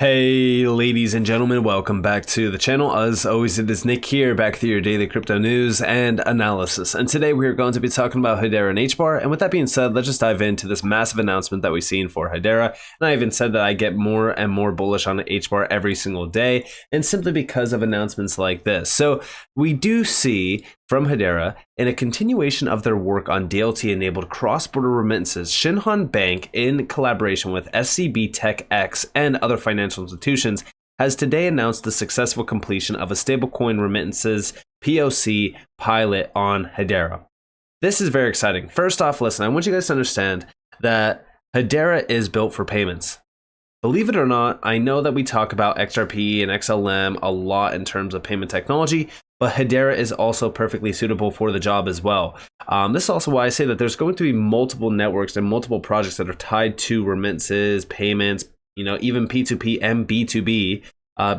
Hey ladies and gentlemen, welcome back to the channel. As always, it is Nick here, back with your daily crypto news and analysis. And today we're going to be talking about Hedera and HBAR. And with that being said, let's just dive into this massive announcement that we've seen for Hedera. And I even said that I get more and more bullish on HBAR every single day, and simply because of announcements like this. So we do see from Hedera, in a continuation of their work on DLT-enabled cross-border remittances, Shinhan Bank, in collaboration with SCB Tech X and other financial institutions, has today announced the successful completion of a stablecoin remittances POC pilot on Hedera. This is very exciting. First off, listen, I want you guys to understand that Hedera is built for payments. Believe it or not, I know that we talk about XRP and XLM a lot in terms of payment technology, but Hedera is also perfectly suitable for the job as well. This is also why I say that there's going to be multiple networks and multiple projects that are tied to remittances, payments, even P2P and B2B,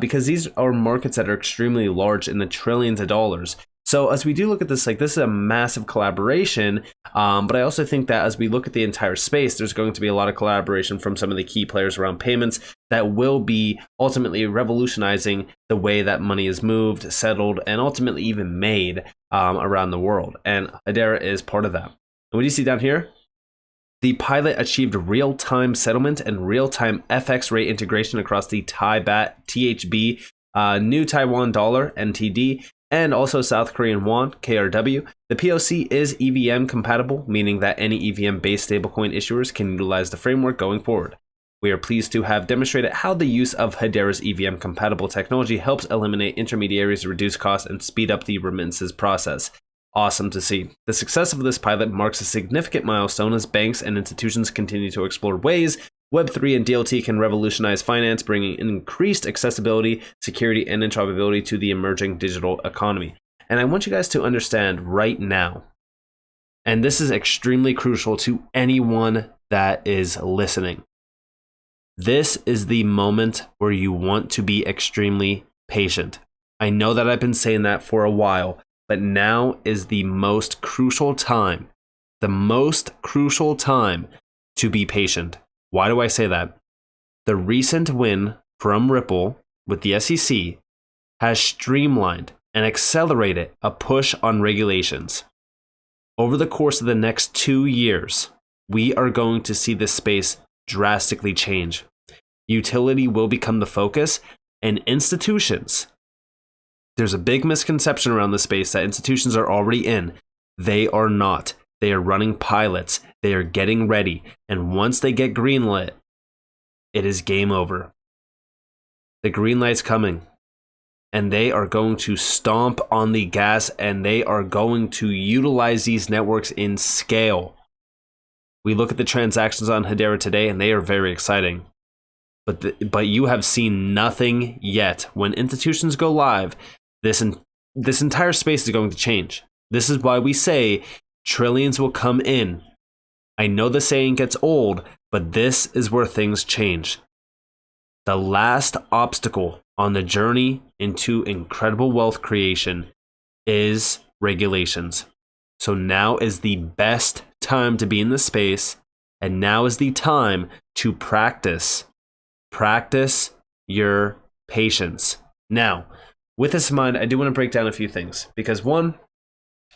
because these are markets that are extremely large in the trillions of dollars. So as we do look at this, this is a massive collaboration, but I also think that as we look at the entire space, there's going to be a lot of collaboration from some of the key players around payments that will be ultimately revolutionizing the way that money is moved, settled, and ultimately even made around the world. And Hedera is part of that. And what do you see down here? The pilot achieved real-time settlement and real-time FX rate integration across the Thai Baht, THB, New Taiwan Dollar, NTD, and also South Korean Won, KRW. The POC is EVM compatible, meaning that any EVM-based stablecoin issuers can utilize the framework going forward. We are pleased to have demonstrated how the use of Hedera's EVM-compatible technology helps eliminate intermediaries, reduce costs, and speed up the remittances process. Awesome to see. The success of this pilot marks a significant milestone as banks and institutions continue to explore ways Web3 and DLT can revolutionize finance, bringing increased accessibility, security, and interoperability to the emerging digital economy. And I want you guys to understand right now, and this is extremely crucial to anyone that is listening. This is the moment where you want to be extremely patient. I know that I've been saying that for a while, but now is the most crucial time to be patient. Why do I say that? The recent win from Ripple with the SEC has streamlined and accelerated a push on regulations. Over the course of the next 2 years, we are going to see this space drastically change. Utility will become the focus, and institutions, there's a big misconception around this space that institutions are already in. They are not. They are running pilots. They are getting ready. And once they get greenlit, it is game over. The green light's coming. And they are going to stomp on the gas, and they are going to utilize these networks in scale. We look at the transactions on Hedera today, and they are very exciting. But you have seen nothing yet. When institutions go live, this entire space is going to change. This is why we say trillions will come in. I know the saying gets old, but this is where things change. The last obstacle on the journey into incredible wealth creation is regulations. So now is the best time to be in this space, and now is the time to practice your patience. Now, with this in mind, I do want to break down a few things, because one,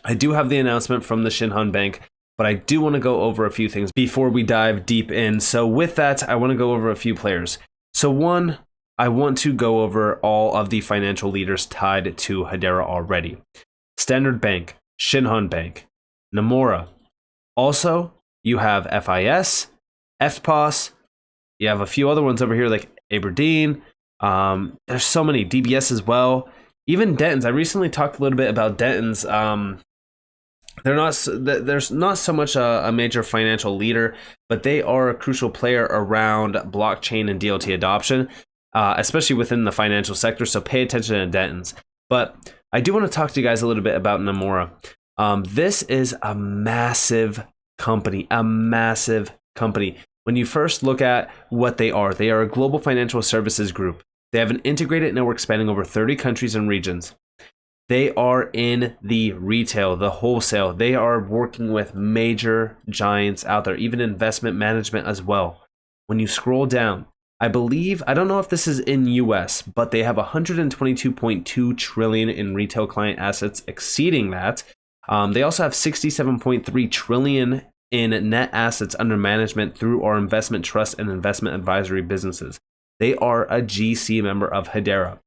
I do have the announcement from the Shinhan Bank, but I do want to go over a few things before we dive deep in. So with that, I want to go over a few players. So one, I want to go over all of the financial leaders tied to Hedera already. Standard Bank, Shinhan Bank, Nomura. Also, you have FIS, FPOS. You have a few other ones over here like Aberdeen. There's so many, DBS as well. Even Denton's. I recently talked a little bit about Denton's. There's not so much a major financial leader, but they are a crucial player around blockchain and DLT adoption, especially within the financial sector. So pay attention to Denton's. But I do want to talk to you guys a little bit about Nomura. This is a massive company. When you first look at what they are a global financial services group. They have an integrated network spanning over 30 countries and regions. They are in the retail, the wholesale. They are working with major giants out there, even investment management as well. When you scroll down, I believe, I don't know if this is in US, but they have 122.2 trillion in retail client assets, exceeding that. They also have 67.3 trillion in net assets under management through our investment trust and investment advisory businesses. They are a GC member of Hedera.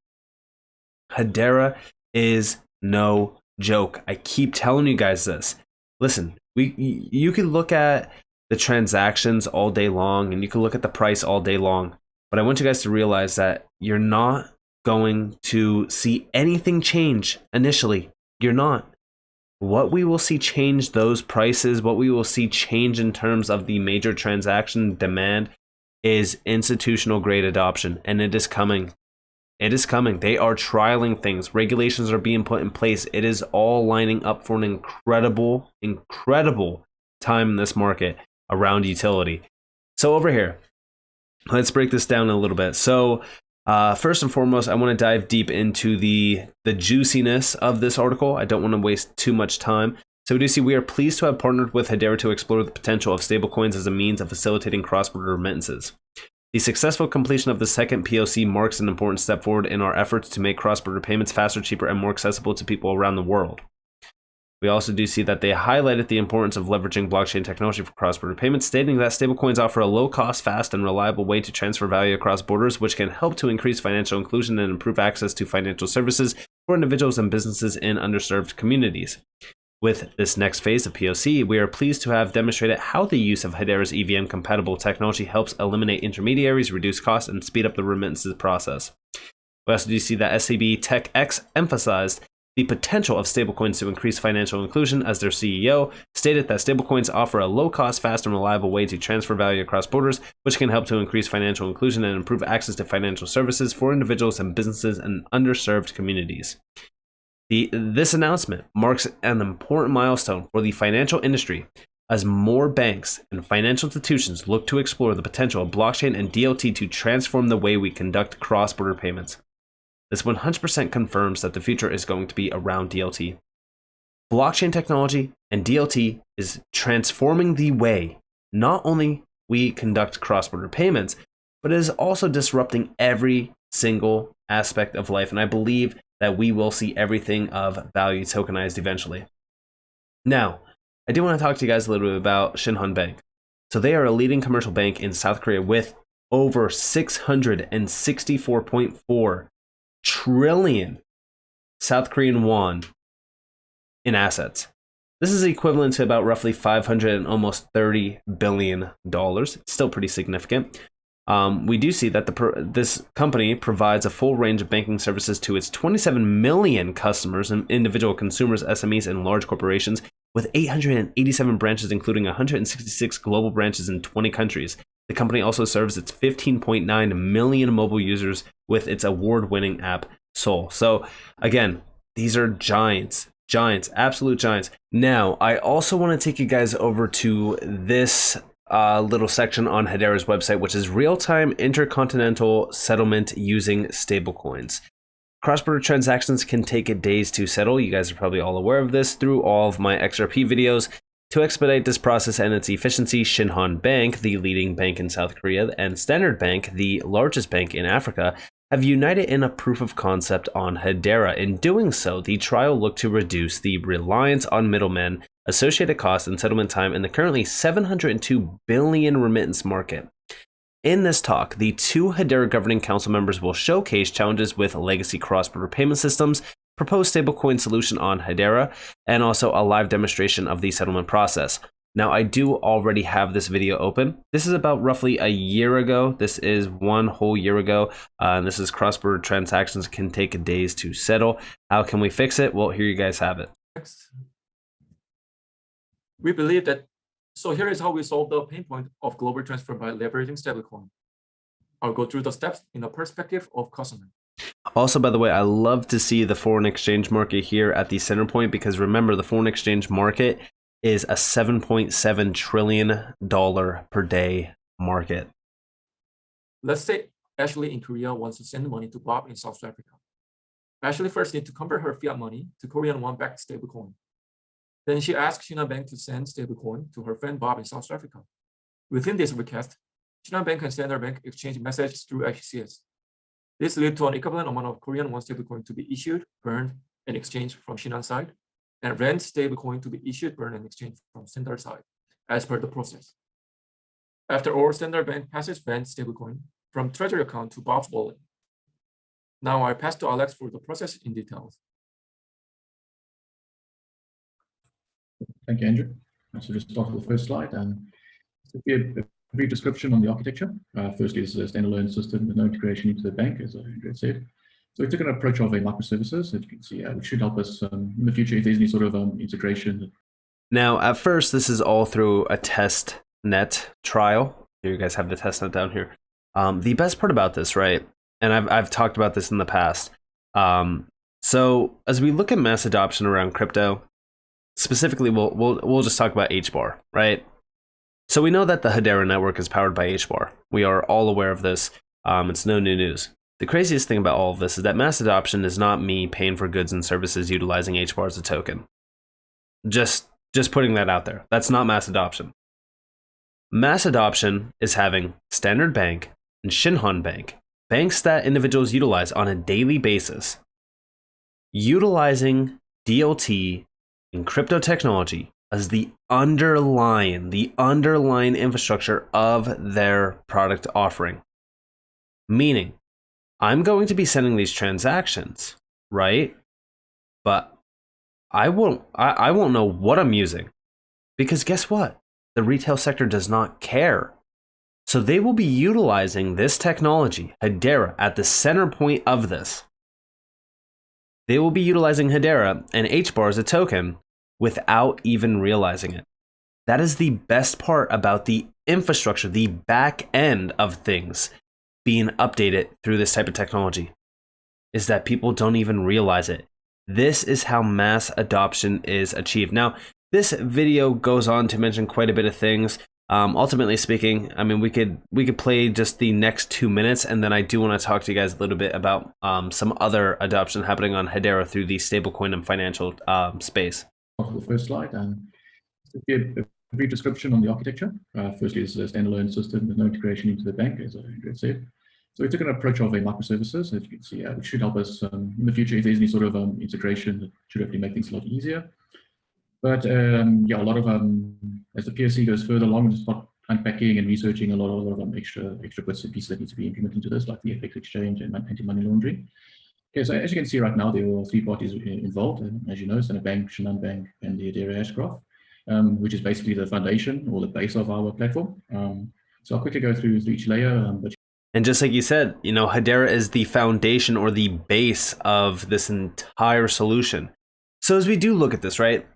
Hedera is no joke. I keep telling you guys this. Listen, you can look at the transactions all day long and you can look at the price all day long, but I want you guys to realize that you're not going to see anything change initially. You're not. What we will see change those prices, what we will see change in terms of the major transaction demand is institutional grade adoption, and it is coming. It is coming. They are trialing things. Regulations are being put in place. It is all lining up for an incredible, incredible time in this market around utility. So over here, let's break this down a little bit. So first and foremost, I want to dive deep into the juiciness of this article. I don't want to waste too much time. So we do see we are pleased to have partnered with Hedera to explore the potential of stablecoins as a means of facilitating cross-border remittances. The successful completion of the second POC marks an important step forward in our efforts to make cross-border payments faster, cheaper, and more accessible to people around the world. We also do see that they highlighted the importance of leveraging blockchain technology for cross-border payments, stating that stablecoins offer a low-cost, fast, and reliable way to transfer value across borders, which can help to increase financial inclusion and improve access to financial services for individuals and businesses in underserved communities. With this next phase of POC, we are pleased to have demonstrated how the use of Hedera's EVM-compatible technology helps eliminate intermediaries, reduce costs, and speed up the remittances process. We also do see that SCB TechX emphasized the potential of stablecoins to increase financial inclusion, as their CEO stated that stablecoins offer a low-cost, fast, and reliable way to transfer value across borders, which can help to increase financial inclusion and improve access to financial services for individuals and businesses in underserved communities. This announcement marks an important milestone for the financial industry as more banks and financial institutions look to explore the potential of blockchain and DLT to transform the way we conduct cross-border payments. This 100% confirms that the future is going to be around DLT. Blockchain technology and DLT is transforming the way not only we conduct cross-border payments, but it is also disrupting every single aspect of life. And I believe that we will see everything of value tokenized eventually. Now, I do want to talk to you guys a little bit about Shinhan Bank. So they are a leading commercial bank in South Korea with over 664.4 trillion South Korean won in assets. This is equivalent to about roughly $500 and almost $30 billion. It's still pretty significant. We do see that this company provides a full range of banking services to its 27 million customers and individual consumers, SMEs, and large corporations, with 887 branches, including 166 global branches in 20 countries. The company also serves its 15.9 million mobile users with its award-winning app, Soul. So again, these are giants, absolute giants. Now, I also want to take you guys over to this little section on Hedera's website, which is real-time intercontinental settlement using stablecoins. Cross-border transactions can take days to settle. You guys are probably all aware of this through all of my XRP videos. To expedite this process and its efficiency, Shinhan Bank, the leading bank in South Korea, and Standard Bank, the largest bank in Africa, have united in a proof of concept on Hedera. In doing so, the trial looked to reduce the reliance on middlemen, associated costs, and settlement time in the currently $702 billion remittance market. In this talk, the two Hedera Governing Council members will showcase challenges with legacy cross-border payment systems, proposed stablecoin solution on Hedera, and also a live demonstration of the settlement process. Now, I do already have this video open. This is about roughly a year ago. This is one whole year ago. And this is cross-border transactions can take days to settle. How can we fix it? Well, here you guys have it. Next. We believe that, so here is how we solve the pain point of global transfer by leveraging stablecoin. I'll go through the steps in the perspective of customer. Also, by the way, I love to see the foreign exchange market here at the center point, because remember, the foreign exchange market is a $7.7 trillion per day market. Let's say Ashley in Korea wants to send money to Bob in South Africa. Ashley first needs to convert her fiat money to Korean won backed stablecoin. Then she asks Shinhan Bank to send stablecoin to her friend Bob in South Africa. Within this request, Shinhan Bank and Standard Bank exchange messages through HCS. This led to an equivalent amount of Korean won stablecoin to be issued, burned, and exchanged from Shinhan side, and rand stablecoin to be issued, burned, and exchanged from Standard side, as per the process. After all, Standard Bank passes rand stablecoin from treasury account to Bob's wallet. Now I pass to Alex for the process in details. Thank you, Andrew. So just start with the first slide. So a brief description on the architecture. Firstly, this is a standalone system with no integration into the bank, as Andrew said. So we took an approach of a microservices, as you can see, which should help us in the future if there's any sort of integration. Now, at first, this is all through a test net trial. Here, you guys have the test net down here. The best part about this, right? And I've talked about this in the past. So as we look at mass adoption around crypto, specifically, we'll just talk about HBAR, right? So we know that the Hedera network is powered by HBAR. We are all aware of this. It's no new news. The craziest thing about all of this is that mass adoption is not me paying for goods and services utilizing HBAR as a token. Just putting that out there. That's not mass adoption. Mass adoption is having Standard Bank and Shinhan Bank, banks that individuals utilize on a daily basis, utilizing DLT and crypto technology as the underlying infrastructure of their product offering. Meaning, I'm going to be sending these transactions, right? But I won't know what I'm using, because guess what? The retail sector does not care. So they will be utilizing this technology, Hedera, at the center point of this. They will be utilizing Hedera and HBAR as a token without even realizing it. That is the best part about the infrastructure, the back end of things being updated through this type of technology, is that people don't even realize it. This is how mass adoption is achieved. Now, this video goes on to mention quite a bit of things. Ultimately speaking, I mean, we could play just the next 2 minutes, and then I do want to talk to you guys a little bit about some other adoption happening on Hedera through the stablecoin and financial space. The first slide. So a brief description on the architecture. Firstly, this is a standalone system with no integration into the bank, as Andrew said. So we took an approach of a microservices, as you can see, which should help us in the future if there's any sort of integration. That should hopefully make things a lot easier. But yeah, a lot of as the POC goes further along, just not unpacking and researching a lot of extra bits and pieces that need to be implemented into this, like the FX exchange and anti-money laundering. Okay, so as you can see right now, there are 3 parties involved, and as you know, Standard Bank, Shinhan Bank, and the Hedera Hashgraph, which is basically the foundation or the base of our platform. So I'll quickly go through each layer. And just like you said, you know, Hedera is the foundation or the base of this entire solution. So as we do look at this, right?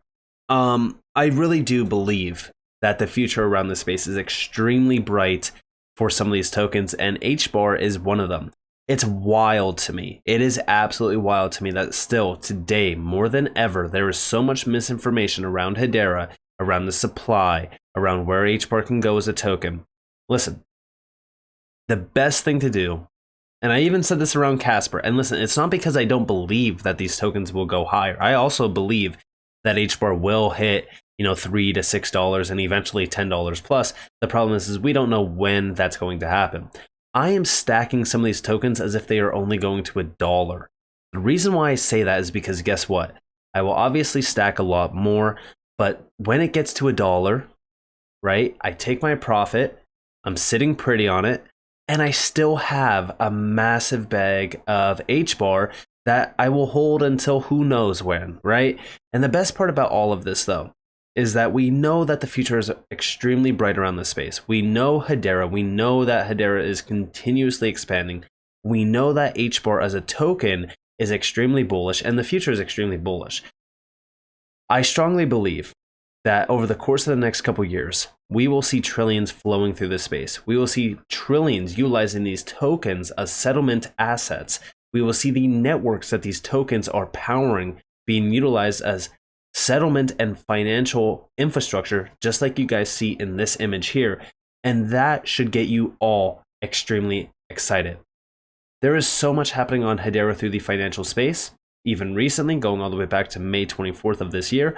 I really do believe that the future around this space is extremely bright for some of these tokens, and HBAR is one of them. It's wild to me. It is absolutely wild to me that still today, more than ever, there is so much misinformation around Hedera, around the supply, around where HBAR can go as a token. Listen, the best thing to do, and I even said this around Casper, and listen, it's not because I don't believe that these tokens will go higher. I also believe that HBAR will hit, you know, $3 to $6 and eventually $10 plus. The problem is we don't know when that's going to happen. I am stacking some of these tokens as if they are only going to $1. The reason why I say that is because guess what? I will obviously stack a lot more, but when it gets to $1, right, I take my profit, I'm sitting pretty on it, and I still have a massive bag of HBAR that I will hold until who knows when, right? And the best part about all of this, though, is that we know that the future is extremely bright around this space. We know Hedera. We know that Hedera is continuously expanding. We know that HBAR as a token is extremely bullish, and the future is extremely bullish. I strongly believe that over the course of the next couple years, we will see trillions flowing through this space. We will see trillions utilizing these tokens as settlement assets. We will see the networks that these tokens are powering being utilized as settlement and financial infrastructure, just like you guys see in this image here. And that should get you all extremely excited. There is so much happening on Hedera through the financial space. Even recently, going all the way back to May 24th of this year,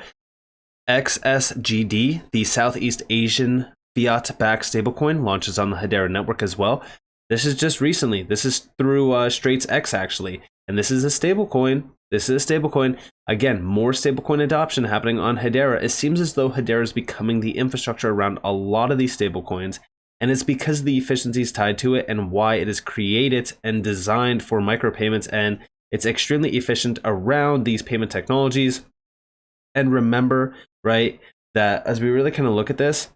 XSGD, the Southeast Asian fiat-backed stablecoin launches on the Hedera network as well. This is just recently. This is through Straits X actually, and this is a stablecoin. This is a stablecoin. Again, more stablecoin adoption happening on Hedera. It seems as though Hedera is becoming the infrastructure around a lot of these stablecoins, and it's because of the efficiencies tied to it and why it is created and designed for micropayments, and it's extremely efficient around these payment technologies. And remember, right, that as we really kind of look at this,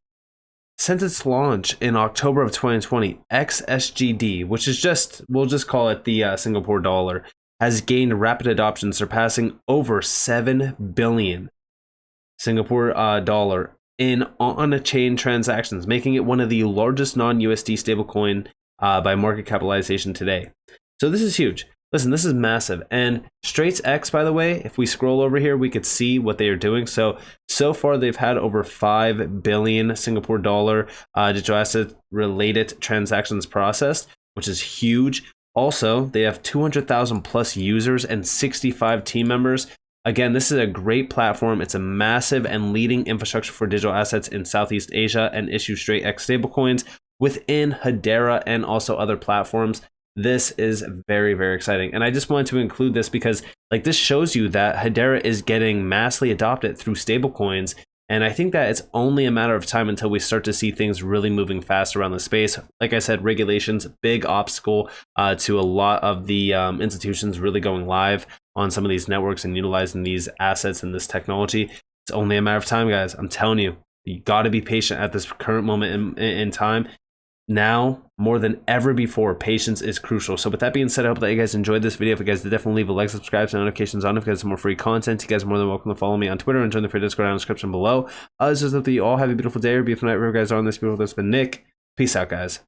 since its launch in October of 2020, XSGD, which is just, we'll just call it the Singapore dollar, has gained rapid adoption, surpassing over 7 billion Singapore dollar in on-chain transactions, making it one of the largest non-USD stablecoin by market capitalization today. So this is huge. Listen, this is massive. And Straits X, by the way, if we scroll over here, we could see what they are doing. So far they've had over 5 billion Singapore dollar digital asset related transactions processed, which is huge. Also, they have 200,000 plus users and 65 team members. Again, this is a great platform. It's a massive and leading infrastructure for digital assets in Southeast Asia and issue Straits X stablecoins within Hedera and also other platforms. This is very, very exciting. And I just wanted to include this because like this shows you that Hedera is getting massively adopted through stablecoins. And I think that it's only a matter of time until we start to see things really moving fast around the space. Like I said, regulations, big obstacle to a lot of the institutions really going live on some of these networks and utilizing these assets and this technology. It's only a matter of time, guys. I'm telling you, you got to be patient at this current moment in time. Now, more than ever before, patience is crucial. So with that being said, I hope that you guys enjoyed this video. If you guys did, definitely leave a like, subscribe, turn notifications on. If you guys have more free content, you guys are more than welcome to follow me on Twitter and join the free Discord down in the description below. Others, hope that you all have a beautiful day or beautiful night wherever you guys are on this video. That's been Nick. Peace out, guys.